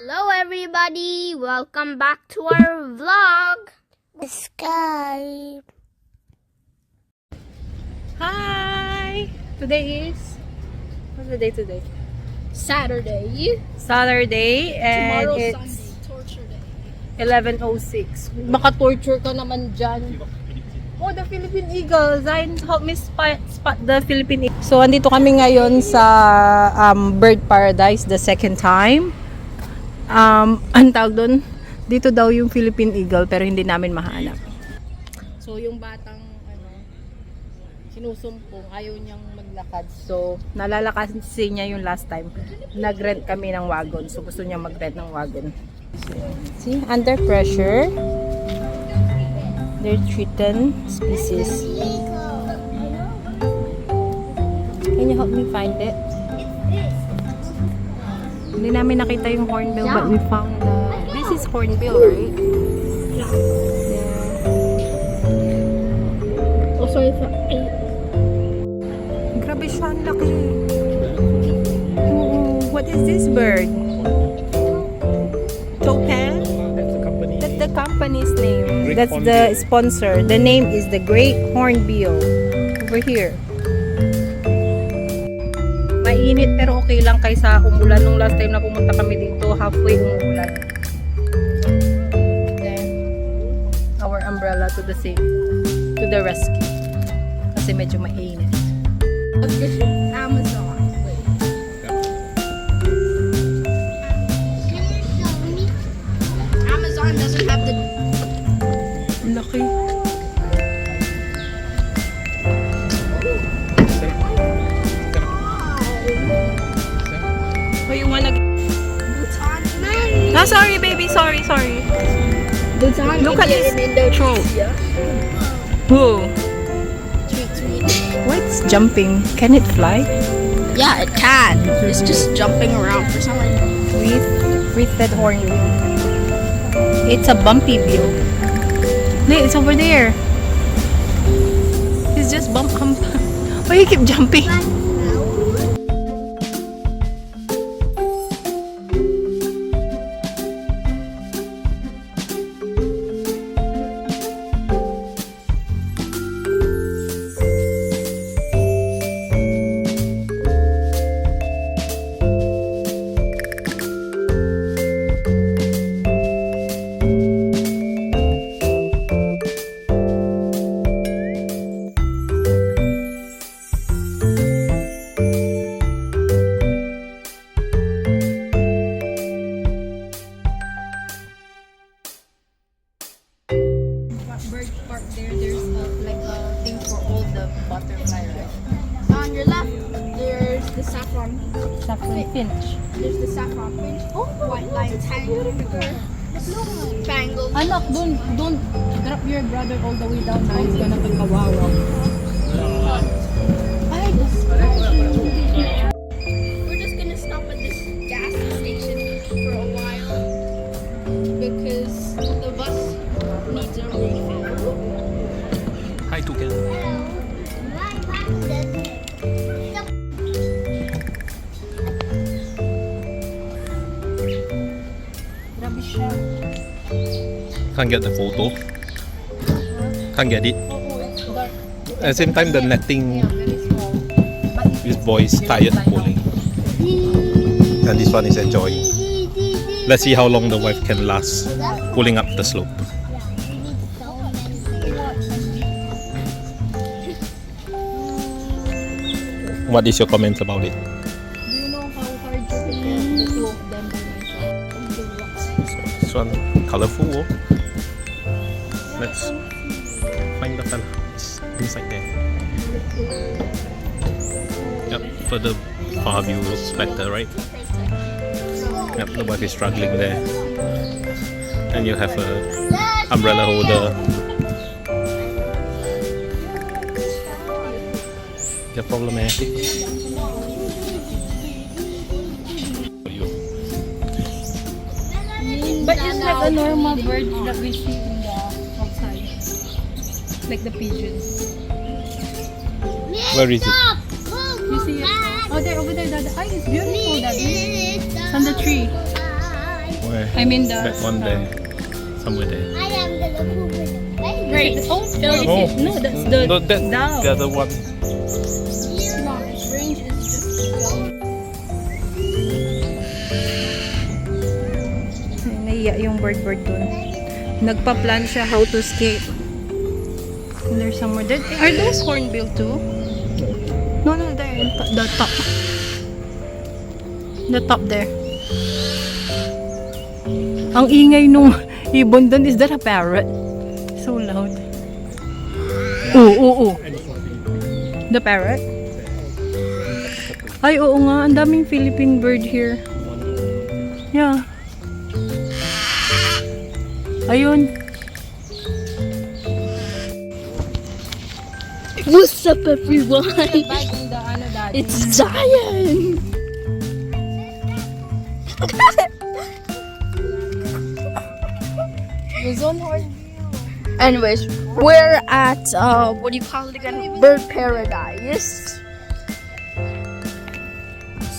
Hello everybody, welcome back to our vlog. The sky. Hi! Today is... What's the day today? Saturday. Saturday and Tomorrow it's Sunday, torture day. 11:06. Maka-torture ka naman dyan. Oh, the Philippine Eagle. Zain, help me spot the Philippine Eagle. So, andito kami ngayon sa Bird Paradise the second time. Ang tawag doon, dito daw yung Philippine Eagle pero hindi namin mahanap. So, yung batang sinusumpong, ayaw niyang maglakad. So, nalalakasin niya yung last time. Nag-rent kami ng wagon. So, gusto niya mag-rent ng wagon. So, see, under pressure. They're threatened species. Can you help me find it? Hindi namin nakita yung hornbill, but we found this is hornbill, right? Yeah. Also, if Grabe siya, ang laki. What is this bird? Topaz? That's the company. That's the company's name. Great That's Hornbill. the sponsor. The name is the Great Hornbill. Over here. Mainit pero okay lang kaysa umulan. Nung last time na pumunta kami dito, halfway umulan. Then, our umbrella to the rescue. Kasi medyo mainit. Amazon. Wait. Can you show me? Amazon doesn't have the. Laki. Oh, you wanna... Bhutan. Ah, sorry baby, sorry. Bhutan. Look at this throat. Yeah. Whoa. Tweet. What's jumping? Can it fly? Yeah, it can. It's just jumping around for some reason. Wreathed hornbill. It's a bumpy bill. No, it's over there. It's just bump. Why you keep jumping? Bird park there's like a thing for all the butterfly, right? On your left, there's the saffron. Saffron finch. There's the saffron finch. Oh, white lines hanging everywhere. Spangled. Anak, don't drop your brother all the way down. Now he's gonna be kawawa. Ay, We're just gonna stop at this gas station for a while because the bus needs a refill. Hi, Toucan. grabe siya. Can't get the photo. Can't get it. At the same time, the netting, Very small. this boy is tired pulling. And this one is enjoying. Let's see how long the wife can last pulling up the slope. What is your comments about it? Do you know how hard you can the two of them by themselves? This one colorful. Oh. Let's find the fella. It's inside there. Yep, further far view looks better, right? Yep, the wife is struggling there. And you have a umbrella holder. They're problematic. For you. But it's like a normal bird that we see in the outside. Like the pigeons. Where is it? You see it? Oh, there, over there, Dada. Ay, it's beautiful, Daddy. It's on the tree. Where? I mean the... That one there. Somewhere there. I am the little baby. Right. Oh, no, that's the No, that's dove. the other one. No, its range is just Naiya yung bird dun. Nagpa-plan siya how to escape. There's somewhere there. Are those hornbill too? No, there. The top. The top there. Ang ingay nung ibon dun. Is that a parrot? So loud. Oo. The parrot? Ay, oo nga. Ang daming Philippine bird here. Yeah. Ayun. What's up, everyone? It's Zion. Anyways, we're at what do you call it again? Bird paradise.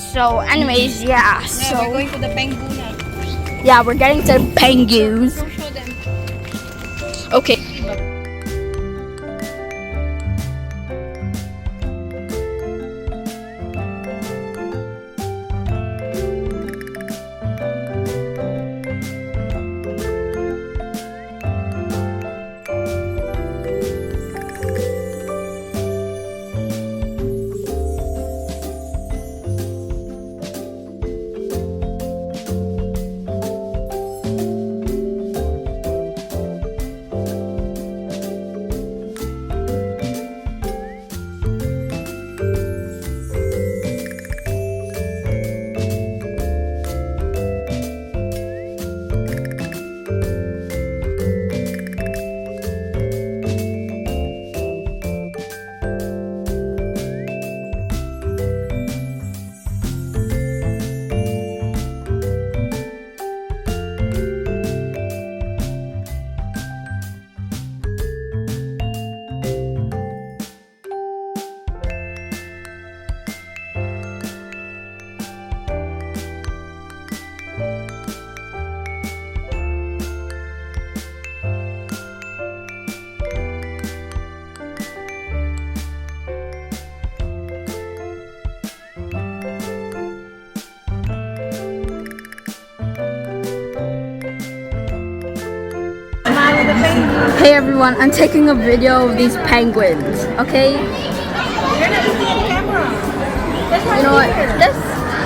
So, anyways, yeah. So we're going to the Panguna. yeah, we're getting to penguins. Go show them. Okay. Hey everyone, I'm taking a video of these penguins, okay? You know what? Let's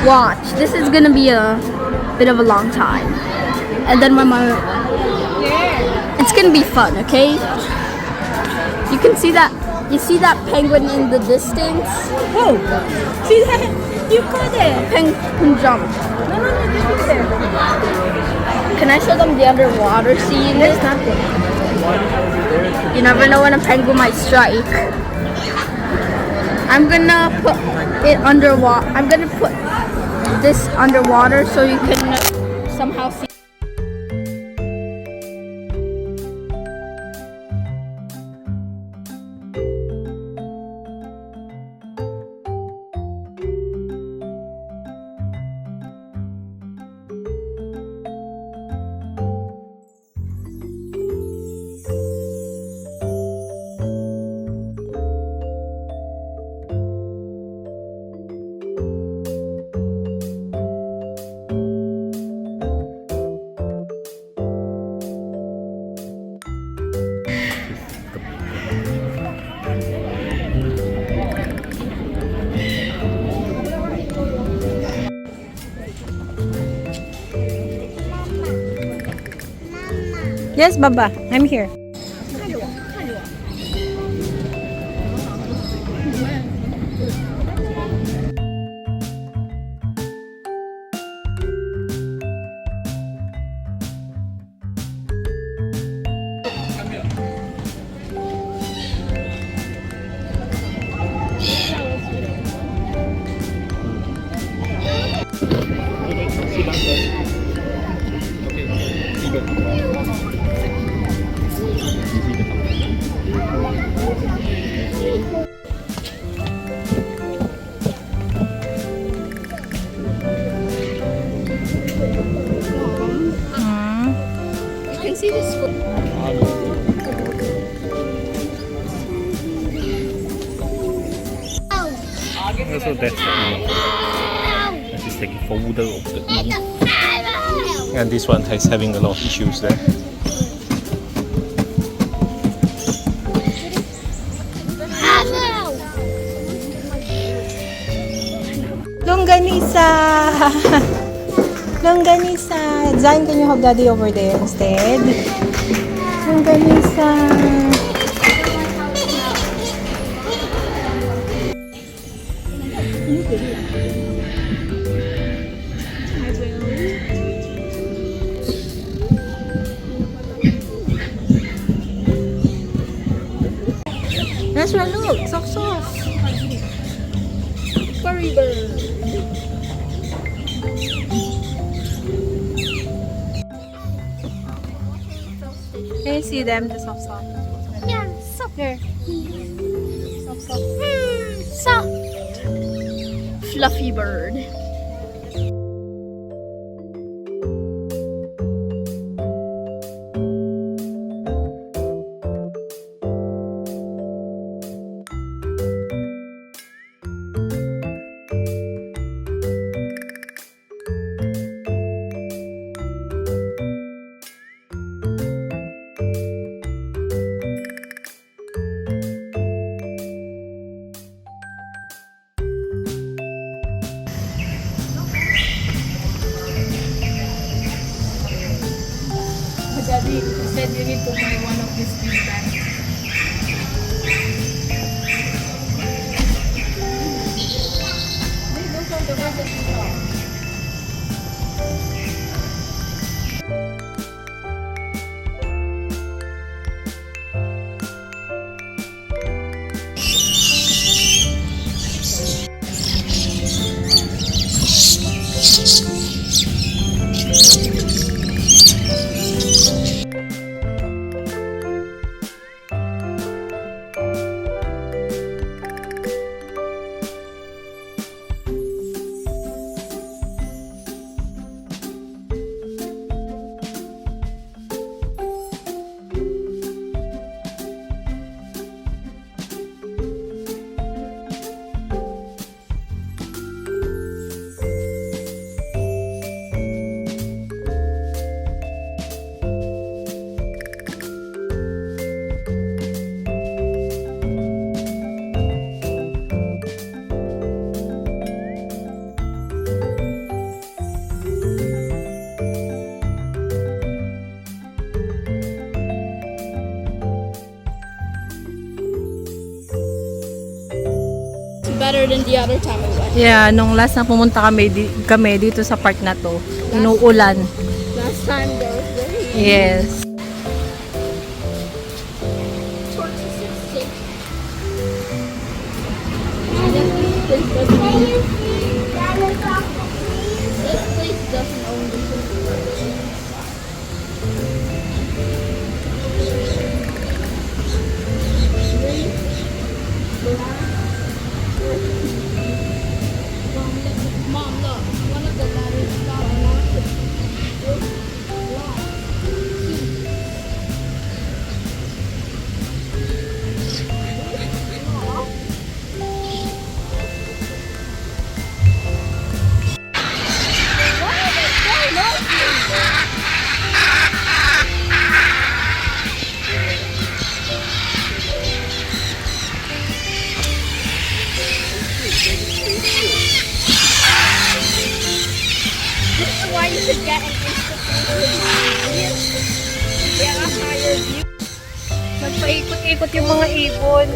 watch. This is gonna be a bit of a long time. And then when it's gonna be fun, okay? You can see that, you see that penguin in the distance? Oh, see that? You got it. Penguin jump. No, just there. Can I show them the underwater scene? There's nothing. You never know when a penguin might strike. I'm gonna put it underwater. I'm gonna put this underwater so you can somehow see. Yes, Baba, I'm here. see this school? Also, that's that is like a folder of the and this one is having a lot of issues there. Longganisa! Longganisa! Zain, can you hold daddy over there instead? Longganisa! That's right, look! Soft. Furry bird. Can you see them? The soft. Yeah. Soft here. Soft. Soft. Fluffy bird. Daddy said you need to buy one of these big bags. Those are the ones that you saw. Better than the other time we went. Yeah, nung last na pumunta kami dito sa park na to, inuulan. Last time there was very Yes. This place doesn't own Mom, look. One of the ladders got an accident. Why you should get an Get a higher view. Nagpaikot-ikot yung mga ibon.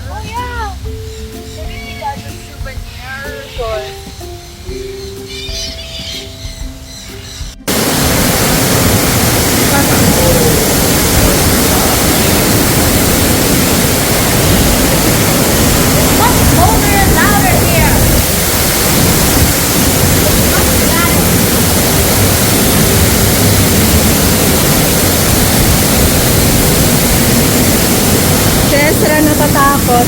Oh yeah. Maybe we got a souvenir. Kaya sila natatakot.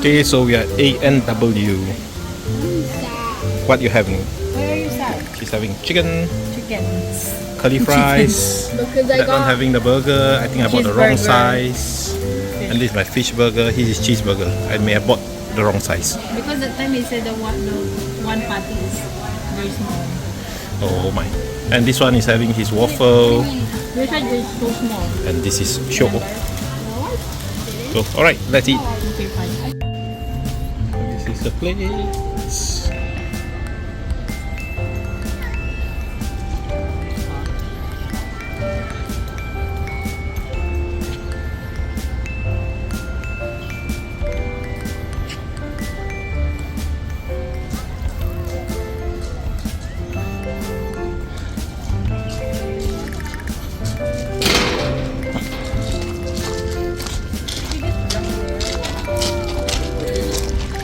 Okay, so we are ANW. What you having? Where are you sad? She's having chicken, Chickens. curly fries. Because I That one got having the burger. I think I bought the wrong Cheeseburger. size. And this is my fish burger. His is cheeseburger. I may have bought the wrong size. Because that time he said the one patty is very small. Oh my. And this one is having his waffle. Which one is so small? And this is show. So, alright, let's eat. Okay, fine. This is the place.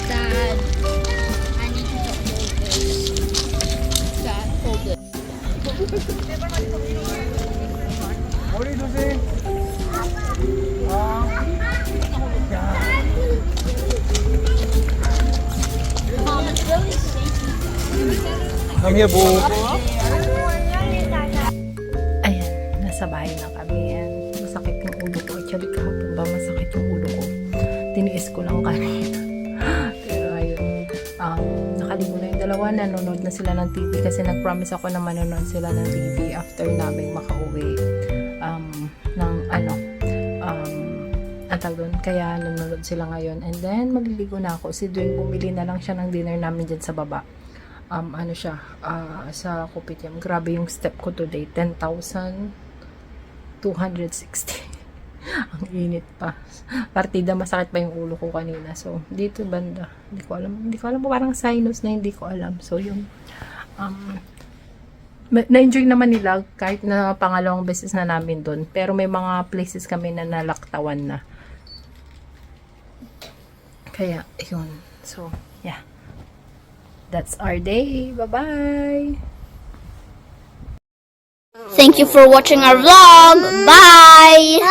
Dad. I need you to hold this. Dad, hold it. Mom, it's really safe. Come here, boo. Ayan, nasa bahay na kami. Ayan, masakit yung ulo ko. Actually, kahapon ba masakit yung ulo ko? Tiniis ko lang kanina. Pero ayun, nakaligo na yung dalawa. Nanonood na sila ng TV kasi nag-promise ako na manonood sila ng TV after namin makauwi ang tawag doon. Kaya nanonood sila ngayon. And then, magliligo na ako. Si Dwayne, bumili na lang siya ng dinner namin dyan sa baba. Ano siya, sa Kopitiam. Grabe yung step ko today. 10,260. Ang init pa. Partida, masakit pa yung ulo ko kanina. So, dito banda. Hindi ko alam. Parang sinus na hindi ko alam. So, yung na-enjoy naman nila kahit na pangalawang beses na namin doon. Pero may mga places kami na nalaktawan na. Kaya, yun. So, yeah. That's our day. Bye-bye! Thank you for watching our vlog. Bye.